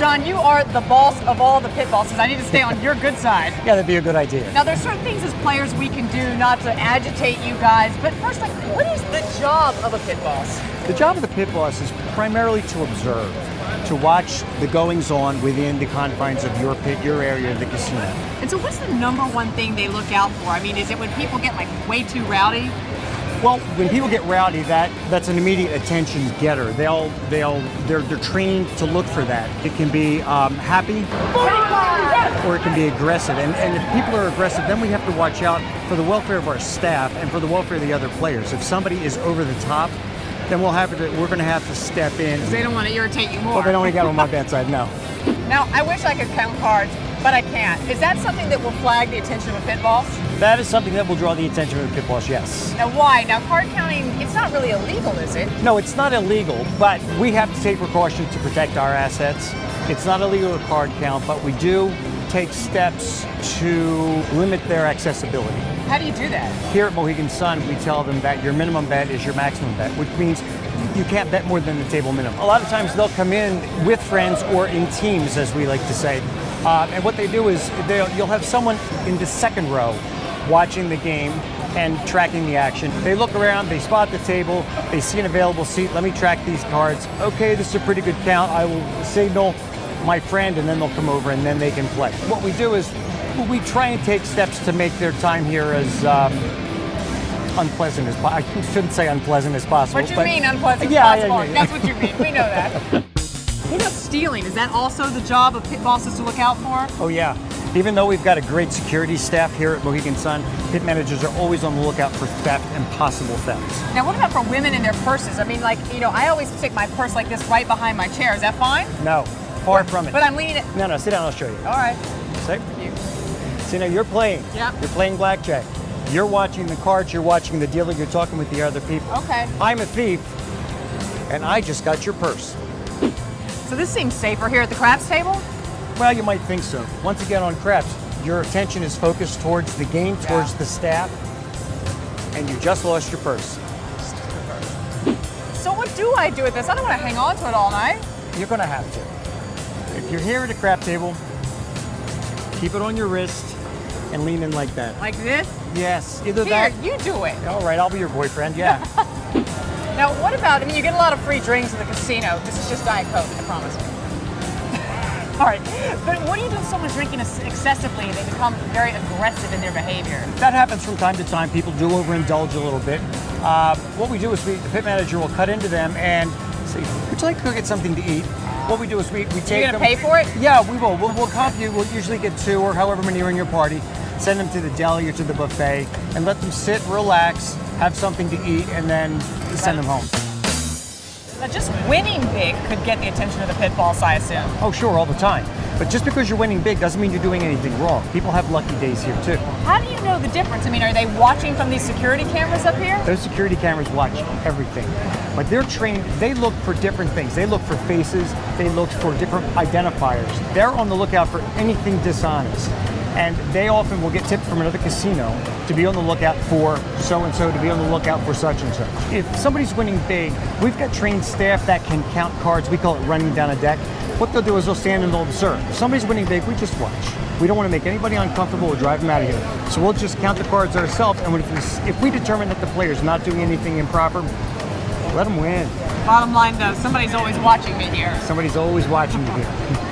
Don, you are the boss of all the pit bosses. I need to stay on your good side. Yeah, that'd be a good idea. Now, there's certain things as players we can do not to agitate you guys, but first, like, what is the job of a pit boss? The job of the pit boss is primarily to observe, to watch the goings-on within the confines of your pit, your area of the casino. And so what's the number one thing they look out for? I mean, is it when people get, like, way too rowdy? Well, when people get rowdy, that's an immediate attention getter. They're trained to look for that. It can be happy, or it can be aggressive. And if people are aggressive, then we have to watch out for the welfare of our staff and for the welfare of the other players. If somebody is over the top, then we're going to have to step in. They don't want to irritate you more. Well, they don't want to get on my bad side, no. Now, I wish I could count cards, but I can't. Is that something that will flag the attention of a pit boss? That is something that will draw the attention of the pit boss, yes. Now, why? Now, card counting, it's not really illegal, is it? No, it's not illegal, but we have to take precautions to protect our assets. It's not illegal to card count, but we do take steps to limit their accessibility. How do you do that? Here at Mohegan Sun, we tell them that your minimum bet is your maximum bet, which means you can't bet more than the table minimum. A lot of times they'll come in with friends or in teams, as we like to say. And what they do is you'll have someone in the second row watching the game and tracking the action. They look around, they spot the table, they see an available seat. Let me track these cards. Okay, this is a pretty good count. I will signal my friend, and then they'll come over and then they can play. What we do is we try and take steps to make their time here as unpleasant as possible. I shouldn't say unpleasant as possible. What you mean unpleasant as possible? Yeah. That's what you mean. We know that. What about stealing? Is that also the job of pit bosses to look out for? Oh yeah. Even though we've got a great security staff here at Mohegan Sun, pit managers are always on the lookout for theft and possible thefts. Now, what about for women and their purses? I mean, like, you know, I always stick my purse like this right behind my chair. Is that fine? No, far from it. But I'm leaning it. No, sit down, I'll show you. All right. Sit. Thank you. See, now you're playing. Yeah. You're playing blackjack. You're watching the cards, you're watching the dealer, you're talking with the other people. Okay. I'm a thief, and I just got your purse. So this seems safer here at the craps table? Well, you might think so. Once again, on craps, your attention is focused towards the game, towards the staff, and you just lost your purse. So what do I do with this? I don't want to hang on to it all night. You're going to have to. If you're here at a crap table, keep it on your wrist and lean in like that. Like this? Yes, either Here, that. you do it. All right, I'll be your boyfriend, yeah. Now, what about, I mean, you get a lot of free drinks in the casino. This is just Diet Coke, I promise. All right, but what do you do if someone's drinking excessively and they become very aggressive in their behavior? That happens from time to time. People do overindulge a little bit. What we do is the pit manager will cut into them and say, would you like to go get something to eat? What we do is we take them. You're going to pay for it? Yeah, we will. We'll comp you. We'll usually get 2 or however many are in your party. Send them to the deli or to the buffet and let them sit, relax, have something to eat, and then send them home. Now, just winning big could get the attention of the pit boss, I assume. Oh, sure, all the time. But just because you're winning big doesn't mean you're doing anything wrong. People have lucky days here, too. How do you know the difference? I mean, are they watching from these security cameras up here? Those security cameras watch everything. But they're trained, they look for different things. They look for faces, they look for different identifiers. They're on the lookout for anything dishonest. And they often will get tipped from another casino to be on the lookout for so-and-so, to be on the lookout for such and such. If somebody's winning big, we've got trained staff that can count cards. We call it running down a deck. What they'll do is they'll stand and they'll observe. If somebody's winning big, we just watch. We don't want to make anybody uncomfortable or drive them out of here. So we'll just count the cards ourselves, and if we determine that the player's not doing anything improper, let them win. Bottom line, though, somebody's always watching me here. Somebody's always watching you here.